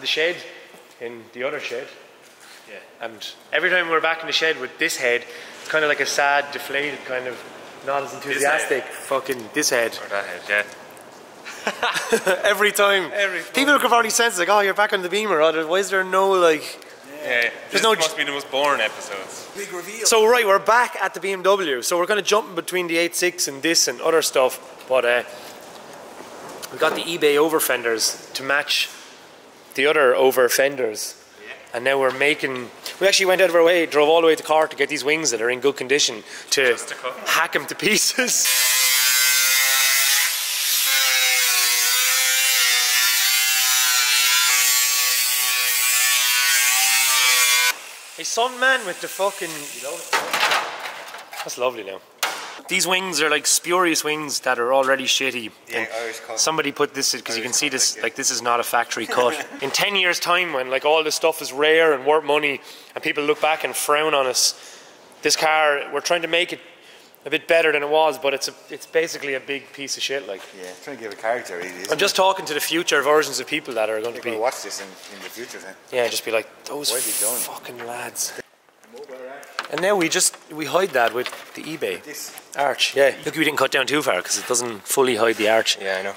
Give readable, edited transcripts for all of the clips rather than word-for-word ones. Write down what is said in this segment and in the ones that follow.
shed, in the other shed. Yeah. And every time we're back in the shed with this head, it's kind of like a sad, deflated kind of, not as enthusiastic fucking this head. Or that head, yeah. Every time. People could probably sense like, oh, you're back on the Beamer. Why is there no like... Yeah, this must be the most boring episodes. Big reveal. So right, we're back at the BMW. So we're kind of jumping between the 86 and this and other stuff. But we got the eBay over fenders to match the other over fenders. Yeah. And now we're making... We actually went out of our way, drove all the way to Cork to get these wings that are in good condition to hack them to pieces. Hey, son, man, with the fucking... That's lovely now. These wings are like spurious wings that are already shitty. Yeah, Irish cut. Somebody put this, because you can see this, like this is not a factory cut. In 10 years' time, when like all this stuff is rare and worth money, and people look back and frown on us, this car, we're trying to make it a bit better than it was, but it's basically a big piece of shit. Like, yeah, trying to give a character, really. I'm just talking to the future versions of people that are going to be... watch this in the future, then. Yeah, just be like, those fucking lads. And now we hide that with the eBay this arch. Yeah, look, we didn't cut down too far because it doesn't fully hide the arch. Yeah, I know.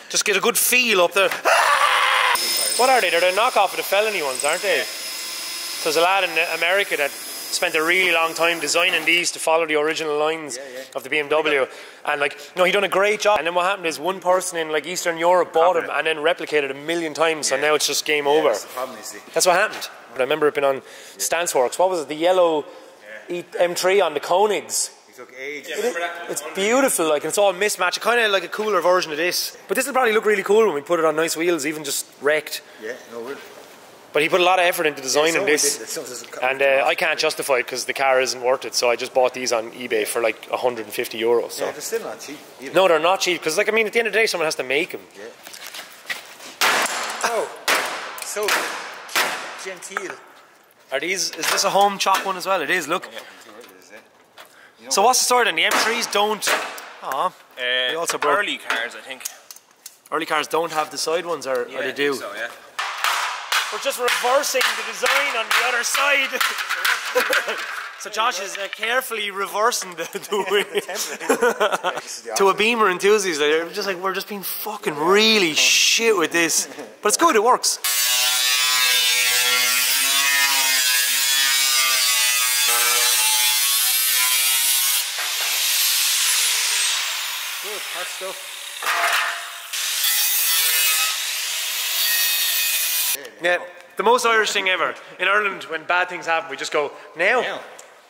Just get a good feel up there. What are they? They're the knockoff of the felony ones, aren't they? So there's a lad in America that spent a really long time designing these to follow the original lines of the BMW, and like, no, he done a great job. And then what happened is one person in like Eastern Europe bought them and then replicated a million times, so now it's just game over. That's the problem, you see. That's what happened. I remember it being on Stansworks. What was it? The yellow M3 on the Koenigs. It took ages. It's beautiful, like, and it's all mismatched. Kind of like a cooler version of this. But this will probably look really cool when we put it on nice wheels, even just wrecked. Yeah, no, we're... But he put a lot of effort into designing this, and I can't justify it because the car isn't worth it. So I just bought these on eBay for like €150. So. Yeah, they're still not cheap either. No, they're not cheap because, like, I mean, at the end of the day, someone has to make them. Yeah. Oh, so genteel. Are these? Is this a home chop one as well? It is. Look. Yeah. So what's the story then? The M3s don't. They also broke. Early cars, I think. Early cars don't have the side ones, or they do. I think so, yeah. We're just reversing the design on the other side. So Josh is carefully reversing the to a Beamer enthusiast. We're just being fucking really shit with this, but it's good. It works. Good, hot stuff. Yeah, the most Irish thing ever. In Ireland, when bad things happen, we just go, now.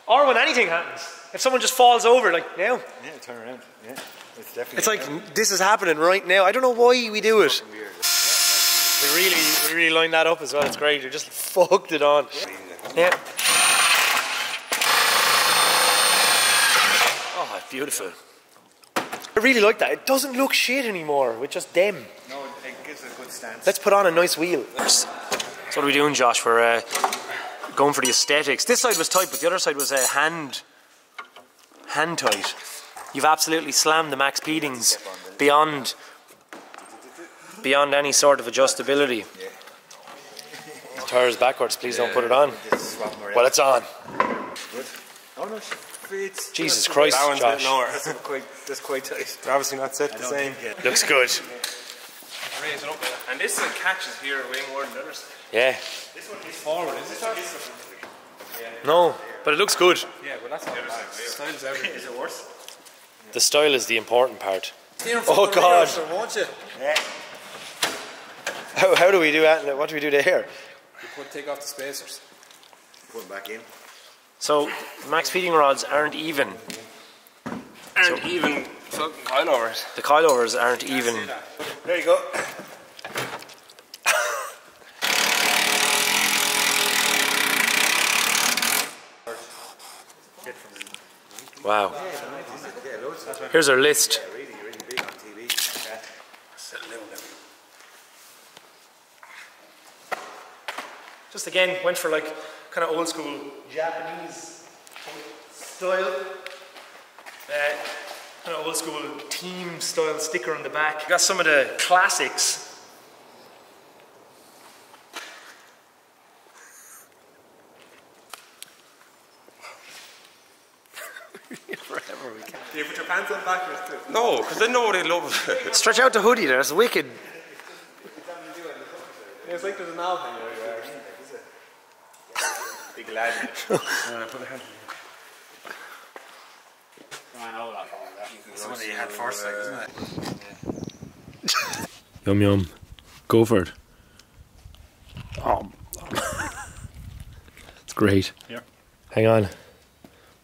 Or when anything happens. If someone just falls over, like, now. Yeah, turn around. Yeah, it's definitely... It's like, this is happening right now. I don't know why we do it. We really lined that up as well. It's great. We just fucked it on. Yeah. Oh, beautiful. I really like that. It doesn't look shit anymore with just them. No, it gives a good stance. Let's put on a nice wheel. So what are we doing, Josh? We're going for the aesthetics. This side was tight, but the other side was hand tight. You've absolutely slammed the Max Peatings beyond any sort of adjustability. Yeah. The tire is backwards. Please don't put it on. Well, it's on. Good. Oh no, it's Jesus Christ, that one's Josh. a bit lower. That's quite tight. They're obviously not set the same. Looks good. Raise it up, and this catches here way more than the other side. Yeah. This one is forward, is it? No, but it looks good. Yeah, but that's not bad. Style's everything. Is it worse? The style is the important part. Oh God! Won't you? Yeah. How do we do that? What do we do there? You take off the spacers. Put them back in. So max feeding rods aren't even. Aren't even fucking coilovers. The coilovers aren't even. There you go. Wow. Here's our list. Really big on TV. Just again, went for like kind of old school Japanese style. An old school team style sticker on the back. Got some of the classics. Forever we can. Do you put your pants on backwards too? No, because then nobody loves it. Stretch out the hoodie there, it's wicked. Yeah, it's like there's an owl thing where you are. Big lad. That's the one that you had first, like, isn't it? Yum yum. Go for it. Oh. It's great. Here. Hang on.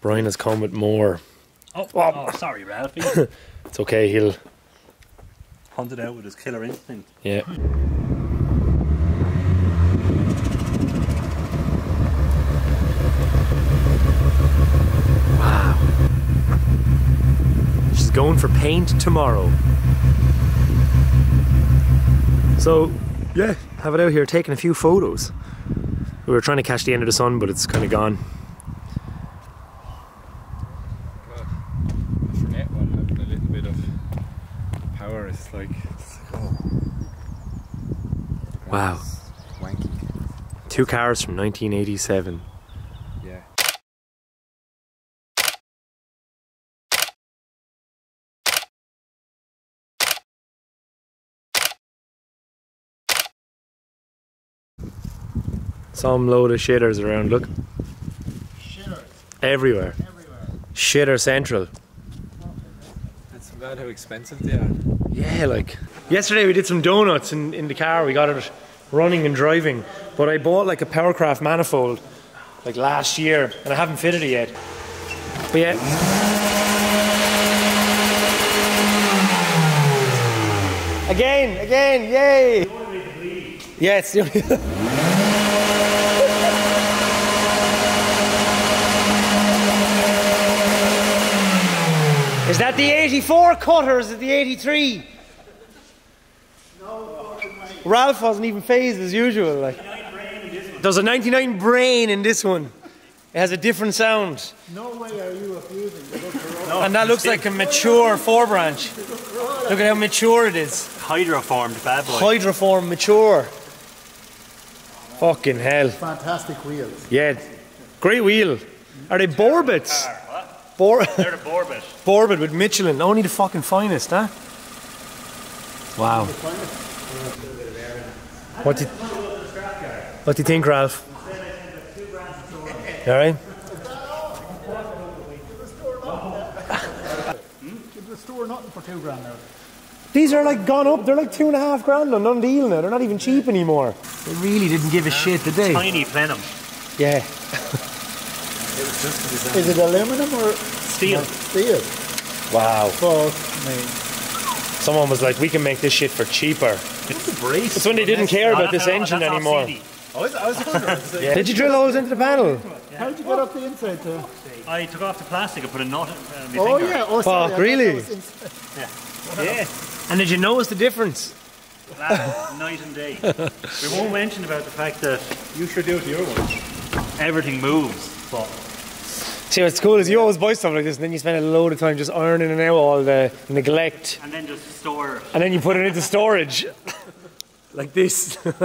Brian has come with more. Oh, sorry, Ralphie. It's okay, he'll... Hunted out with his killer instinct. Yeah. Wow. She's going for paint tomorrow. So, yeah, have it out here taking a few photos. We were trying to catch the end of the sun, but it's kind of gone. It's like, wow. Wanky. 2 cars from 1987. yeah. Some load of shitters around, look. Shitters. Everywhere. Everywhere. Shitter central. It's bad how expensive they are. Yeah, like yesterday we did some donuts in the car. We got it running and driving, but I bought like a Powercraft manifold like last year and I haven't fitted it yet. But yeah, again, yay! Yeah, it's the only. Is that the 84 cut or is it the 83? No fucking way. Ralph wasn't even phased as usual. Like. There's a 99 brain in this one. It has a different sound. No way are you abusing the look And that looks like a mature 4-branch. Look at how mature it is. Hydroformed bad boy. Hydroform mature. Fucking hell. Fantastic wheels. Yeah. Great wheel. Are they Borbets? They're the Borbet. Borbet with Michelin. Only the fucking finest, huh? Wow. What do you think, Ralph? You alright? Give the store nothing for $2 grand now. These are like gone up. They're like $2.5 grand on Undeal now. They're not even cheap anymore. They really didn't give a shit, did they? Tiny plenum. Yeah. Is it aluminum or Steel. steel? Wow. Fuck me. Someone was like, we can make this shit for cheaper. It's the brace. It's when they didn't care about this engine that's anymore. CD. I was wondering. Yeah. Did you drill holes into the panel? How'd you get up the inside too? I took off the plastic and put a knot in my Oh finger. yeah. Oh, sorry, Fuck, really? Yeah. And did you notice the difference? Night and day. We won't mention about the fact that you should do it to your one. Everything moves. But See what's cool is you always buy stuff like this and then you spend a load of time just ironing and out all the neglect. and then just store. And then you put it into storage. Like this. Hey, we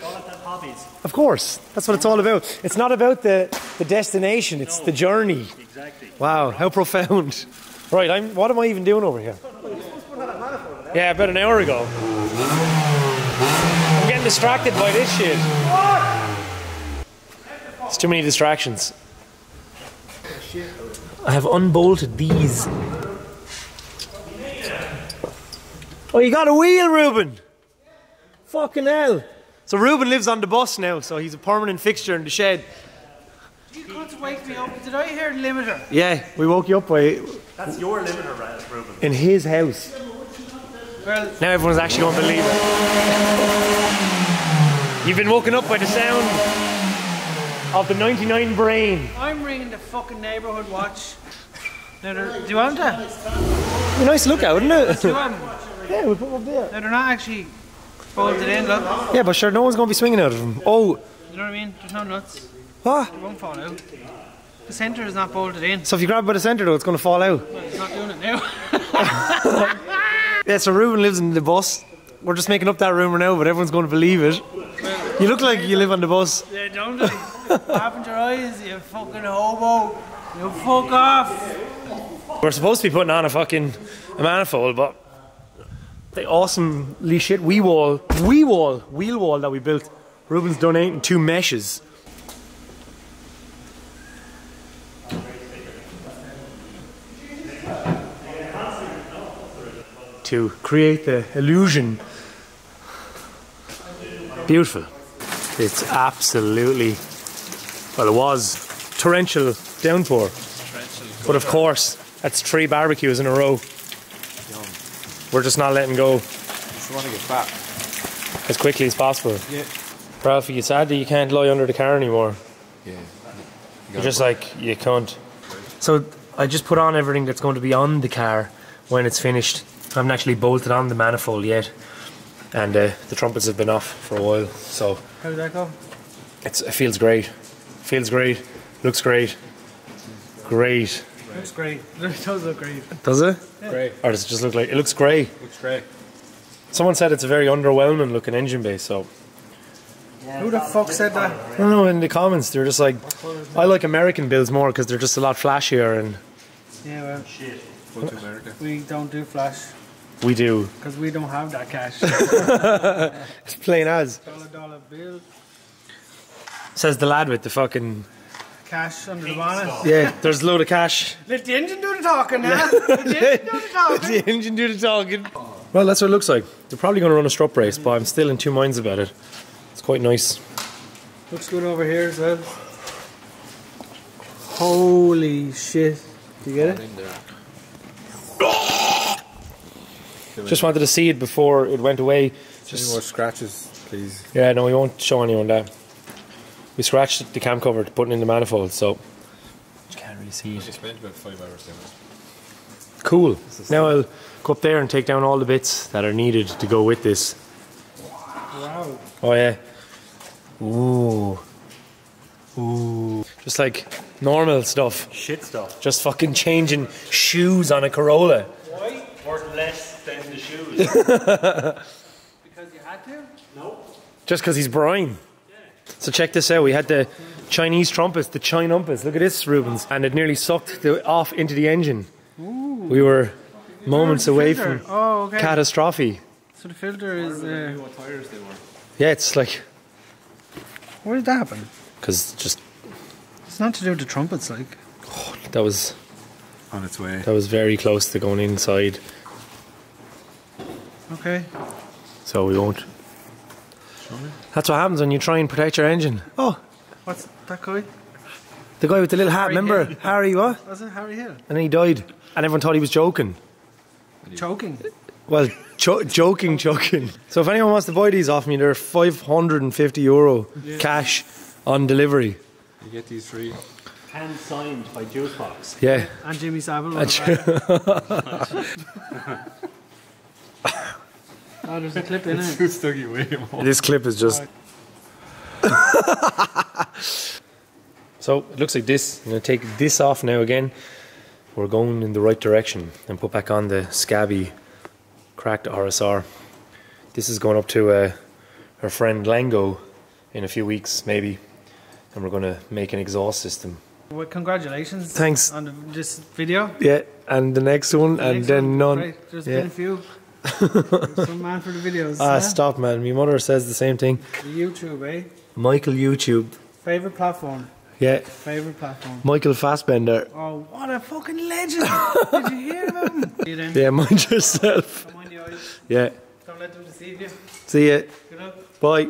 all have to have hobbies. Of course. That's what it's all about. It's not about the destination, it's the journey. Exactly. Wow, how profound. Right, what am I even doing over here? Yeah, about an hour ago. I'm getting distracted by this shit. It's too many distractions. I have unbolted these. Oh, you got a wheel, Ruben! Fucking hell. So Ruben lives on the bus now, so he's a permanent fixture in the shed. You couldn't wake me up. Did I hear limiter? Yeah, we woke you up by That's your limiter, Ruben. in his house. Well, Now everyone's actually going to believe it. You've been woken up by the sound of the 99 brain. I'm ringing the fucking neighbourhood watch. Now, do you want that? Be nice to look at, wouldn't it? Do you want? Yeah, we put them up there. Now, they're not actually bolted in, look. Yeah, but sure, no one's going to be swinging out of them. Oh, You know what I mean? There's no nuts. what? They won't fall out. The centre is not bolted in. So if you grab it by the centre though, it's going to fall out. Well, it's not doing it now. Yeah, so Ruben lives in the bus. We're just making up that rumour now, but everyone's going to believe it. You look like you live on the bus. Yeah, don't they? Open your eyes, you fucking hobo. You fuck off. We're supposed to be putting on a manifold, but the awesomely shit wheel wall that we built, Ruben's donating 2 meshes. To create the illusion. Beautiful. It's absolutely, well, it was torrential downpour. But of course, that's 3 barbecues in a row. We're just not letting go. Just want to get back as quickly as possible. Yeah. Ralphie, it's sad that you can't lie under the car anymore. Yeah. You're just like, you can't. So I just put on everything that's going to be on the car when it's finished. I haven't actually bolted on the manifold yet. And the trumpets have been off for a while. So How did that go? it feels great. Feels great. Looks great. Great. Looks great. It does look great. Does it? Yeah. Great. Or does it just look like... It looks grey. Looks great. Someone said it's a very underwhelming looking engine bay, so... Who the fuck said that? I don't know, in the comments they're just like... I like American builds more because they're just a lot flashier and... Yeah, well, Go to America. we don't do flash We do. because we don't have that cash. It's plain as. $1 bill, Says the lad with the fucking... cash under the bonnet. Yeah, there's a load of cash. Let the engine do the talking now. Let the engine do the talking. The engine do the talking. Well, that's what it looks like. They're probably going to run a strut brace, but I'm still in 2 minds about it. It's quite nice. Looks good over here as well. Holy shit. You get it? Just wanted to see it before it went away. Any more scratches, please? Yeah, no, we won't show anyone that. We scratched the cam cover to put it in the manifold, so you can't really see You it. spent about 5 hours doing it. Cool. Now I'll go up there and take down all the bits that are needed to go with this. Wow. Oh yeah. Ooh. Ooh. Just like normal stuff. Shit stuff. Just fucking changing shoes on a Corolla. Why? Worth less than the shoes. Because you had to? No. Just because he's Brian. So check this out. We had the Chinese trumpets, the Chinumpus. Look at this, Rubens. And it nearly sucked off into the engine. Ooh. We were moments away Filter. from Oh, okay. catastrophe. So the filter is. What tires they were? Yeah, it's like... Where did that happen? Because just... It's not to do with the trumpets, like. That was On its way. very close to going inside. Okay. So we won't. That's what happens when you try and protect your engine. Oh, What's that guy? the guy with the little hat, Harry remember? Hill. Harry, what? Was it Harry Hill? And then he died. And everyone thought he was joking. Choking. Well, joking. So if anyone wants to buy these off me, they're €550 cash on delivery. You get these 3. Hand signed by Juicebox. Yeah. And Jimmy Savile. Oh, there's a clip in it. Too stuggy way more. This clip is just... So it looks like this. I'm going to take this off now again. We're going in the right direction and put back on the scabby, cracked RSR. This is going up to our friend Lango in a few weeks, maybe. And we're going to make an exhaust system. Well, congratulations. Thanks. On this video. Yeah, and the next one, and Next then one. none. Right. There's Yeah. been a few. Some man for the videos. Ah, stop, man. My mother says the same thing. YouTube, eh? Michael YouTube. Favorite platform. Yeah. Favorite platform. Michael Fassbender. Oh, what a fucking legend! Did you hear about him? See you then. Yeah, mind yourself. Don't mind the eyes. Yeah. Don't let them deceive you. See ya. Good luck. Bye.